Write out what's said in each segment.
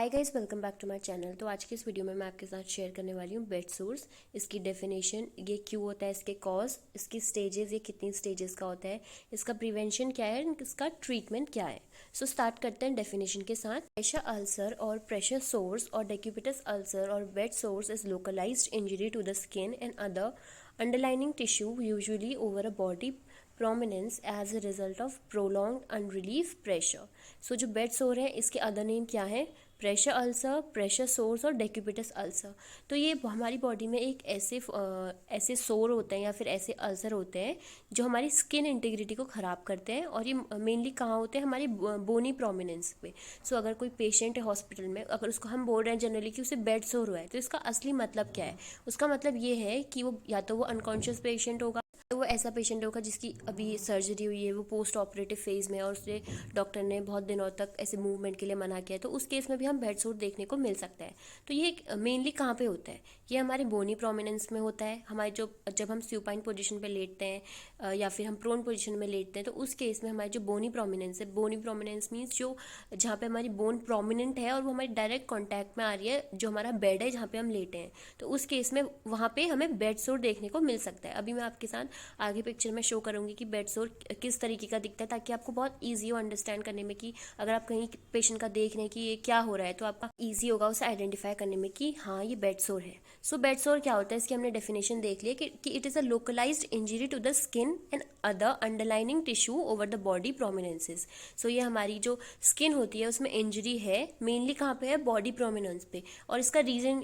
Hi guys, welcome back to my channel. तो आज की इस वीडियो में मैं आपके साथ शेयर करने वाली हूँ बेड सोर्स, इसकी डेफिनेशन, ये क्यों होता है, इसके कॉज, इसकी स्टेजेस, ये कितनी स्टेजेस का होता है, इसका प्रिवेंशन क्या है, इसका ट्रीटमेंट क्या है। सो स्टार्ट करते हैं डेफिनेशन के साथ। प्रेशर अल्सर और प्रेशर सोर्स और डेक्यूबिटस अल्सर और bed sores is localised injury to the skin and other underlying tissue usually over a body prominence as a result of prolonged unrelieved pressure। सो जो bed सोर है इसके other name क्या है? Pressure ulcer, pressure sores और decubitus ulcer. तो ये हमारी बॉडी में एक ऐसे सोर होते हैं या फिर ऐसे अल्सर होते हैं जो हमारी स्किन इंटीग्रिटी को ख़राब करते हैं, और ये मेनली कहाँ होते हैं? हमारी बोनी प्रोमिनेंस पे। सो अगर कोई पेशेंट है हॉस्पिटल में, अगर उसको हम बोल रहे हैं जनरली कि उसे बेड सोर हुआ है, तो इसका असली मतलब क्या है? उसका मतलब ये है कि वो या तो वो अनकॉन्शियस पेशेंट होगा, तो वो ऐसा पेशेंट होगा जिसकी अभी सर्जरी हुई है, वो पोस्ट ऑपरेटिव फेज़ में, और उसे डॉक्टर ने बहुत दिनों तक ऐसे मूवमेंट के लिए मना किया है, तो उस केस में भी हम बेड सोर देखने को मिल सकता है। तो ये मेनली कहाँ पे होता है? ये हमारे बोनी प्रोमिनेंस में होता है। हमारे जब हम सुपाइन पोजीशन पे लेटते हैं या फिर हम प्रोन पोजीशन में लेटते हैं, तो उस केस में हमारी जो बोनी प्रोमिनेंस है, बोनी प्रोमिनेंस मीन्स जो जहाँ पे हमारी बोन प्रोमिनेंट है और वो हमारी डायरेक्ट कॉन्टैक्ट में आ रही है जो हमारा बेड है जहाँ पे हम लेटे हैं, तो उस केस में वहाँ पे हमें बेड सोर देखने को मिल सकता है। अभी मैं आपके साथ आगे पिक्चर में शो करूंगी कि बेड सोर किस तरीके का दिखता है, ताकि आपको बहुत ईजी हो अंडरस्टैंड करने में कि अगर आप कहीं पेशेंट का देख रहे हैं कि ये क्या हो रहा है, तो आपका ईजी होगा उसे आइडेंटिफाई करने में कि हाँ ये बेड सोर है। सो बेड सोर क्या होता है, इसकी हमने डेफिनेशन देख लिया कि it is a localised injury to the skin and other underlining tissue over the body prominences. So ये हमारी जो स्किन होती है उसमें इंजरी है, मेनली कहाँ पे है? बॉडी प्रोमिनेंस पे। और इसका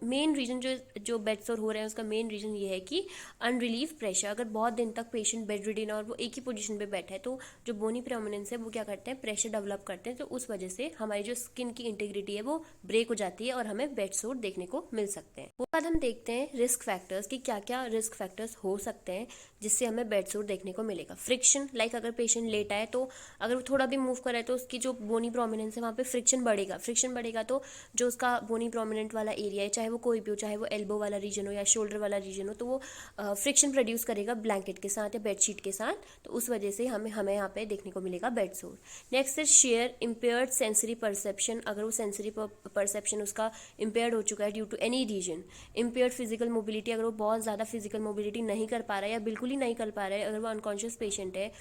मेन रीजन जो बेड सोर हो रहे हैं उसका मेन रीजन ये है कि अनरिलीव प्रेशर। अगर बहुत दिन तक पेशेंट बेड रिडन और वो एक ही पोजीशन पे बैठा है, तो जो बोनी प्रोमिनेंस है वो क्या करते हैं? प्रेशर डेवलप करते हैं, तो उस वजह से हमारी जो स्किन की इंटीग्रिटी है वो ब्रेक हो जाती है और हमें बेड सोर देखने को मिल सकते हैं। उसके बाद हम देखते हैं रिस्क फैक्टर्स कि क्या क्या रिस्क फैक्टर्स हो सकते हैं जिससे हमें बेड सोर देखने को मिलेगा। फ्रिक्शन, लाइक अगर पेशेंट लेटा है तो अगर वो थोड़ा भी मूव करे है तो उसकी जो बोनी प्रोमिनेंस है वहाँ पे फ्रिक्शन बढ़ेगा। फ्रिक्शन बढ़ेगा तो जो उसका बोनी प्रोमिनेंट वाला एरिया है, चाहे वो कोई भी हो, चाहे वो एल्बो वाला रीजन हो या शोल्डर वाला रीजन हो, तो वो फ्रिक्शन प्रोड्यूस करेगा ब्लैंकेट के साथ या बेडशीट के साथ, तो उस वजह से हमें यहाँ पे देखने को मिलेगा bed sore. Next is share impaired sensory perception. अगर वो सेंसरी परसेप्शन उसका इम्पेयर्ड हो चुका है due to any reason. Impaired physical mobility, अगर वो बहुत ज़्यादा फिजिकल मोबिलिटी नहीं कर पा रहा है या बिल्कुल ही नहीं कर पा रहा है, अगर वो अनकॉन्शियस पेशेंट है,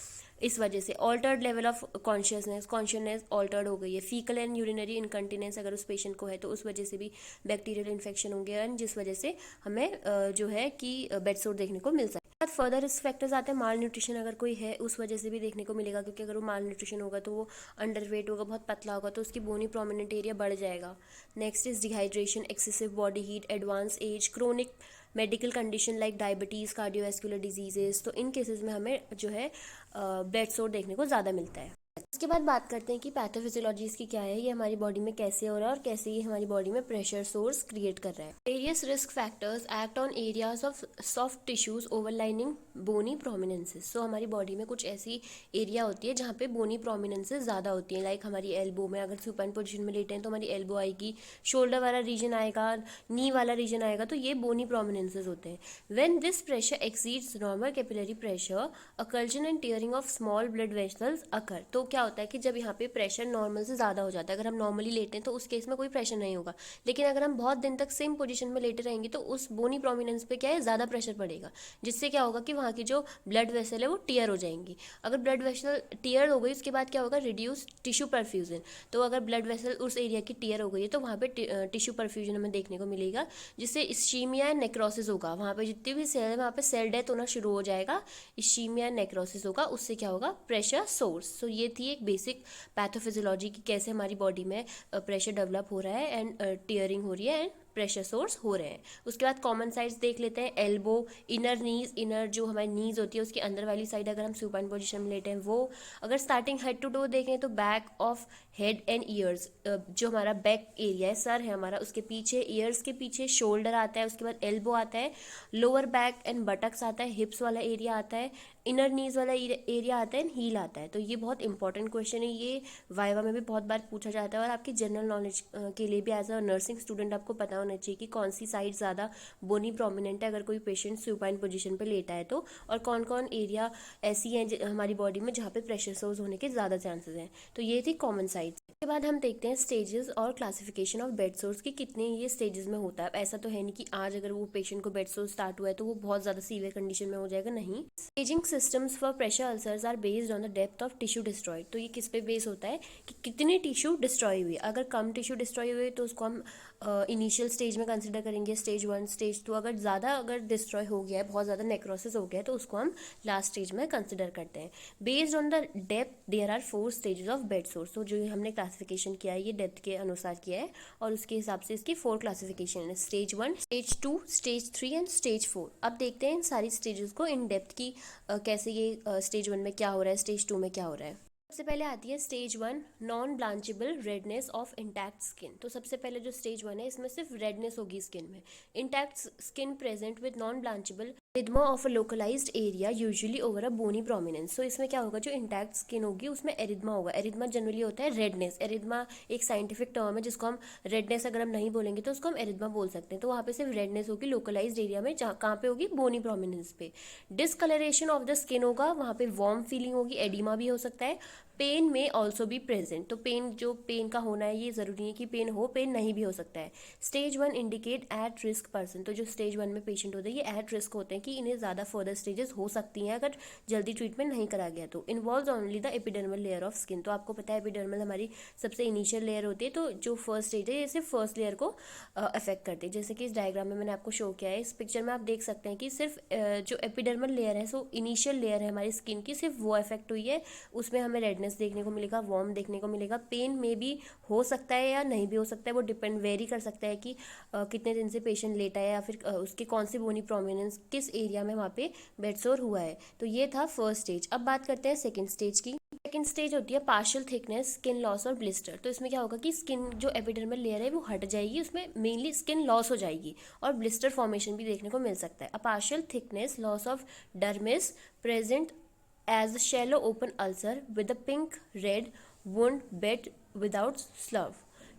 इस वजह से altered level of consciousness altered हो गई है। फीकल एंड यूरिनरी इनकंटिनेंस अगर उस पेशेंट को है, तो उस वजह से भी बैक्टीरियल इन्फेक्शन होंगे, एंड जिस वजह से हमें जो है कि बेड सोर देखने को मिल सकता है। फर्दर रिस्क फैक्टर्स आते हैं माल न्यूट्रिशन, अगर कोई है उस वजह से भी देखने को मिलेगा, क्योंकि अगर वो माल न्यूट्रिशन होगा तो वो अंडरवेट होगा, बहुत पतला होगा, तो उसकी बोनी प्रोमिनेंट एरिया बढ़ जाएगा। Next is dehydration, excessive body heat, advance age, chronic medical condition like diabetes, cardiovascular diseases, तो इन केसेस में हमें जो है बेड सोर देखने को ज़्यादा मिलता है। उसके बाद बात करते हैं कि पैथोफिजियोलॉजी इसकी क्या है, ये हमारी बॉडी में कैसे हो रहा है और कैसे ये हमारी बॉडी में प्रेशर सोर्स क्रिएट कर रहा है। Various risk factors act on areas of soft tissues overlining bony prominences. So हमारी बॉडी में कुछ ऐसी एरिया होती है जहाँ पे बोनी प्रोमिनेंसेस ज़्यादा होती हैं, लाइक हमारी एल्बो में, अगर सुपाइन पोजिशन में लेटे हैं तो हमारी एल्बो आएगी, शोल्डर वाला रीजन आएगा, नी वाला रीजन आएगा, तो ये बोनी प्रोमिनेंसेस होते हैं। When this pressure exceeds normal capillary pressure, occlusion and tearing of small blood vessels occur. तो क्या होता है कि जब यहाँ पे प्रेशर नॉर्मल से ज़्यादा हो जाता है, अगर हम नॉर्मली लेटे हैं तो उस केस में कोई प्रेशर नहीं होगा, लेकिन अगर हम बहुत दिन तक सेम पोजीशन में लेटे रहेंगे तो उस बोनी प्रोमिनेंस पे क्या है, ज़्यादा प्रेशर पड़ेगा, जिससे क्या होगा कि वहाँ की जो ब्लड वेसल है वो टीयर हो जाएंगी। अगर ब्लड वेसल टीयर हो गई, उसके बाद क्या होगा? Reduce tissue perfusion. तो अगर ब्लड वेसल उस एरिया की टीयर हो गई है तो वहाँ पे टिश्यू परफ्यूजन हमें देखने को मिलेगा, जिससे इस्कीमिया नेक्रोसिस होगा, वहाँ पे जितनी भी सेल है वहाँ पे सेल डेथ होना शुरू हो जाएगा, इस्कीमिया नेक्रोसिस होगा, उससे क्या होगा? Pressure source. सो ये थी एक बेसिक पैथोफिजियोलॉजी की कैसे हमारी बॉडी में प्रेशर डेवलप हो रहा है एंड टीयरिंग हो रही है एंड प्रेशर सोर्स हो रहे हैं। उसके बाद कॉमन साइड्स देख लेते हैं। एल्बो, इनर नीज, इनर जो हमारी नीज होती है उसकी अंदर वाली साइड अगर हम सुपाइन पोजीशन में लेटे हैं वो। अगर स्टार्टिंग हेड टू टो देखें तो back of head and years, जो हमारा बैक एरिया है, सर है हमारा, उसके पीछे, ईयर्स के पीछे शोल्डर आता है, उसके बाद एल्बो आता है, लोअर बैक एंड बटक्स आता है, हिप्स वाला एरिया आता है, इनर नीज वाला एरिया आता है एंड हील आता है। तो ये बहुत इंपॉर्टेंट क्वेश्चन है, ये वाइवा में भी बहुत बार पूछा जाता है, और आपकी जनरल नॉलेज के लिए भी एज अ नर्सिंग स्टूडेंट आपको पता होना चाहिए कि कौन सी साइड ज़्यादा बोनी प्रोमिनेंट है अगर कोई पेशेंट सुपाइन पोजीशन पे लेटा है तो, और कौन कौन एरिया ऐसी हैं हमारी बॉडी में जहाँ पे प्रेशर सोर्स होने के ज़्यादा चांसेस हैं। तो ये थी कॉमन साइड्स। के बाद हम देखते हैं स्टेजेस और क्लासिफिकेशन ऑफ बेड सोर्स की कितने ये स्टेजेस में होता है। ऐसा तो है नहीं कि आज अगर वो पेशेंट को बेड सोर स्टार्ट हुआ है तो वो बहुत ज़्यादा सीवियर कंडीशन में हो जाएगा, नहीं। Staging systems for pressure ulcers are based on the depth of tissue destroyed. तो ये किस पे बेस होता है कि कितने टिश्यू डिस्ट्रॉय हुए। अगर कम टिश्यू डिस्ट्रॉय हुए तो उसको हम इनिशियल स्टेज में कंसिडर करेंगे, स्टेज 1 स्टेज 2। अगर ज़्यादा अगर डिस्ट्रॉय हो गया है, बहुत ज़्यादा नेक्रोसिस हो गया है, तो उसको हम लास्ट स्टेज में कंसिडर करते हैं। Based on the depth there are 4 stages of bed sores. तो जो हमने क्लासिफिकेशन किया है ये डेप्थ के अनुसार किया है और उसके हिसाब से इसकी 4 क्लासिफिकेशन है, stage 1, stage 2, stage 3 and stage 4। अब देखते हैं इन सारी स्टेजेस को इन डेप्थ की कैसे ये स्टेज 1 में क्या हो रहा है, स्टेज 2 में क्या हो रहा है। सबसे पहले आती है stage 1, non blanchable redness of intact skin. तो सबसे पहले जो स्टेज 1 है इसमें सिर्फ रेडनेस होगी स्किन में। Intact skin present with non blanchable erythema of a localised area usually over a bony prominence. तो इसमें क्या होगा, जो इंटैक्ट स्किन होगी उसमें एरिथमा होगा। एरिथमा जनरली होता है रेडनेस। एरिथमा एक साइंटिफिक टर्म है जिसको हम रेडनेस अगर हम नहीं बोलेंगे तो उसको हम एरिथमा बोल सकते हैं। तो वहाँ पे सिर्फ रेडनेस होगी लोकलाइज्ड एरिया में, जहाँ कहाँ पे होगी, बोनी प्रोमिनेंस पे। डिसकलरेशन ऑफ द स्किन होगा, वहाँ पे वार्म फीलिंग होगी, एडिमा भी हो सकता है। पेन में ऑल्सो बी प्रेजेंट। तो पेन का होना है ये जरूरी है कि पेन हो, पेन नहीं भी हो सकता है। Stage 1 indicate at risk person. तो जो स्टेज 1 में पेशेंट होते हैं ये एट रिस्क होते हैं कि इन्हें ज़्यादा फर्दर स्टेजेस हो सकती हैं अगर जल्दी ट्रीटमेंट नहीं करा गया तो। Involve only the epidermal layer of skin. तो आपको पता है एपिडर्मल हमारी सबसे इनिशियल लेयर होती है, तो जो फर्स्ट स्टेज है ये सिर्फ फर्स्ट लेयर को अफेक्ट करती है। जैसे कि इस डायग्राम में मैंने आपको शो किया है, इस पिक्चर में आप देख सकते हैं कि सिर्फ जो एपिडर्मल लेयर है, सो इनिशियल लेयर है हमारी स्किन की, सिर्फ वो अफेक्ट हुई है। उसमें हमें रेडनेस देखने को मिलेगा, वार्म देखने को मिलेगा। पेन में भी हो सकता है या नहीं भी हो सकता है, वो डिपेंड वेरी कर सकता है कि कितने दिन से पेशेंट लेटा है या फिर उसकी कौन सी बोनी प्रोमिनेंस किस एरिया में वहाँ पे बेडसोर हुआ है। तो ये था फर्स्ट स्टेज। अब बात करते हैं सेकेंड स्टेज की। सेकेंड स्टेज होती है पार्शियल थिकनेस, स्किन लॉस और ब्लिस्टर। तो इसमें क्या होगा कि स्किन जो एपिडर्मल लेयर है वो हट जाएगी, उसमें मेनली स्किन लॉस हो जाएगी और ब्लिस्टर फॉर्मेशन भी देखने को मिल सकता है। A partial thickness loss of dermis present as a shallow open ulcer with a pink red wound bed without slur।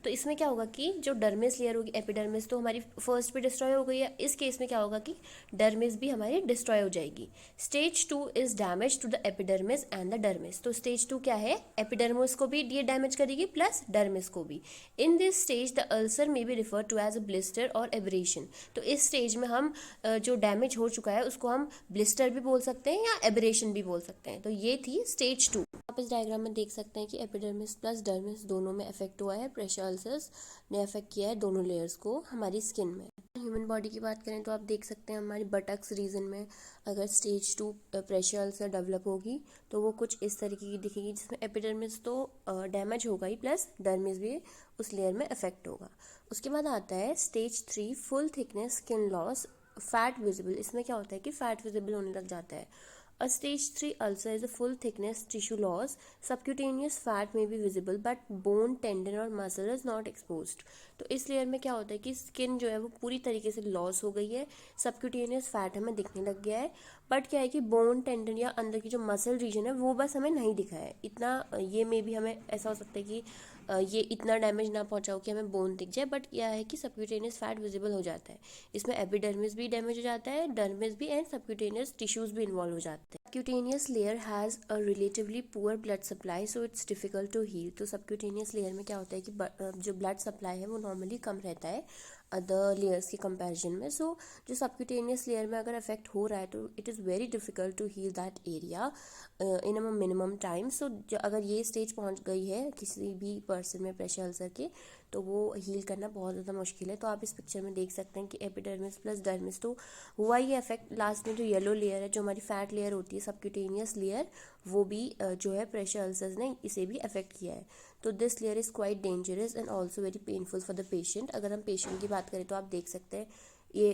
तो इसमें क्या होगा कि जो डर्मिस लेयर होगी, एपिडर्मिस तो हमारी फर्स्ट पे डिस्ट्रॉय हो गई है, इस केस में क्या होगा कि डर्मिस भी हमारी डिस्ट्रॉय हो जाएगी। Stage 2 is damage to the epidermis and the dermis. तो स्टेज 2 क्या है, एपिडर्मिस को भी ये डैमेज करेगी प्लस डर्मिस को भी। In this stage the ulcer may be refer to as a blister और एबरेशन। तो इस स्टेज में हम जो डैमेज हो चुका है उसको हम ब्लिस्टर भी बोल सकते हैं या एबरेशन भी बोल सकते हैं। तो ये थी स्टेज 2। आप इस डायग्राम में देख सकते हैं कि एपिडर्मिस प्लस डर्मिस दोनों में इफेक्ट हुआ है। प्रेशर अल्सर्स ने अफेक्ट किया है दोनों लेयर्स को हमारी स्किन में। ह्यूमन बॉडी की बात करें तो आप देख सकते हैं हमारी बटक्स रीजन में अगर स्टेज 2 प्रेशर अल्सर डेवलप होगी तो वो कुछ इस तरीके की दिखेगी, जिसमें एपिडर्मिस तो डैमेज होगा ही प्लस डर्मिस भी उस लेयर में इफेक्ट होगा। उसके बाद आता है stage 3, full thickness skin loss, fat visible. इसमें क्या होता है कि फैट विजिबल होने लग जाता है। A stage 3 ulcer is a full thickness tissue loss. Subcutaneous fat may be visible but bone, tendon और muscle is not exposed. तो इस लेयर में क्या होता है कि स्किन जो है वो पूरी तरीके से लॉस हो गई है, सबक्यूटेनियस फैट हमें दिखने लग गया है, बट क्या है कि बोन, टेंडन या अंदर की जो मसल रीजन है वो बस हमें नहीं दिखा है इतना। ये में भी हमें ऐसा हो सकता है कि ये इतना डैमेज ना पहुंचाओ कि हमें बोन दिख जाए, बट क्या है कि सबक्यूटेनियस फैट विजिबल हो जाता है। इसमें एपिडर्मिस भी डैमेज हो जाता है, डर्मिस भी, एंड सबक्यूटेनियस टिश्यूज भी इन्वॉल्व हो जाते हैं। Subcutaneous layer has a relatively poor blood supply so it's difficult to heal. तो सबक्यूटेनियस लेयर में क्या होता है कि जो ब्लड सप्लाई है वो नॉर्मली कम रहता है अदर लेयर्स के कंपैरिजन में। सो जो सबक्यूटेनियस लेयर में अगर अफेक्ट हो रहा है तो it is very difficult to heal that area in a minimum time. So अगर ये स्टेज पहुंच गई है किसी भी पर्सन में प्रेशर अल्सर के तो वो हील करना बहुत ज़्यादा मुश्किल है। तो आप इस पिक्चर में देख सकते हैं कि एपिडर्मिस प्लस डर्मिस तो हुआ ही इफेक्ट। लास्ट में जो येलो लेयर है, जो हमारी फैट लेयर होती है सबक्यूटेनियस लेयर, वो भी जो है प्रेशर अल्सर्स ने इसे भी अफेक्ट किया है। तो this layer is quite dangerous and also very painful for the patient. अगर हम पेशेंट की बात करें तो आप देख सकते हैं ये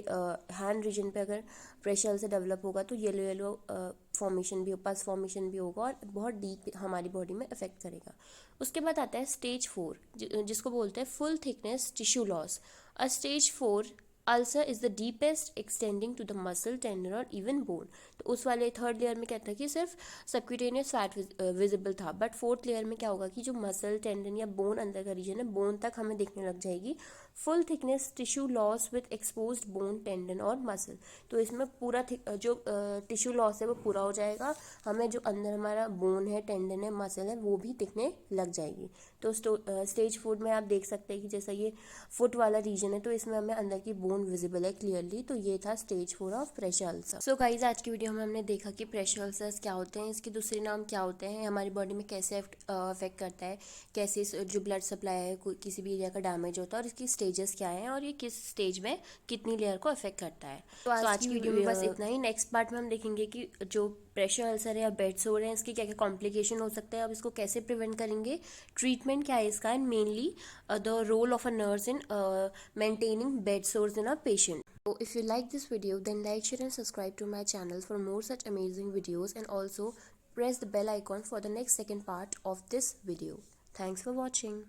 हैंड रीजन पे अगर प्रेशर अल्सर डेवलप होगा तो येलो येलो फॉर्मेशन भी, पस फॉर्मेशन भी होगा और बहुत डीप हमारी बॉडी में अफेक्ट करेगा। उसके बाद आता है स्टेज 4 जिसको बोलते हैं full thickness tissue loss. A stage 4 ulcer is the deepest extending to the muscle, tendon और इवन बोन। तो उस वाले थर्ड लेयर में क्या था कि सिर्फ सबक्यूटेनियस फैट विजिबल था, बट फोर्थ लेयर में क्या होगा कि जो मसल, टेंडन या बोन अंदर का रीजन है, बोन तक हमें दिखने लग जाएगी full thickness tissue loss with exposed bone, tendon और मसल। तो इसमें पूरा जो टिश्यू लॉस है वो पूरा हो जाएगा, हमें जो अंदर हमारा बोन है, टेंडन है, मसल है, वो भी दिखने लग जाएगी। तो स्टेज 4 में आप देख सकते हैं कि जैसा ये फुट वाला रीजन है तो इसमें हमें अंदर की बोन विजिबल है क्लियरली। तो ये था stage 4 of pressure ulcer. So guys, आज की वीडियो में हमने देखा कि प्रेशर अल्सर्स क्या होते हैं, इसके दूसरे नाम क्या होते हैं, हमारी बॉडी में कैसे अफेक्ट करता है, कैसे जो ब्लड सप्लाई है किसी भी एरिया का डैमेज होता है, और इसकी स्टेजेस क्या हैं और ये किस स्टेज में कितनी लेयर को अफेक्ट करता है। तो आज की वीडियो में बस इतना ही। नेक्स्ट पार्ट में हम देखेंगे कि जो प्रेशर अल्सर है या बेड सोर है इसके क्या क्या कॉम्प्लिकेशन हो सकते हैं, अब इसको कैसे प्रिवेंट करेंगे, ट्रीटमेंट क्या है इसका, and mainly the role of a nurse in maintaining bed sores in a patient. So if you like this video, then like, share and subscribe to my channel for more such amazing videos, and also press the bell icon for the next second part of this video. Thanks for watching.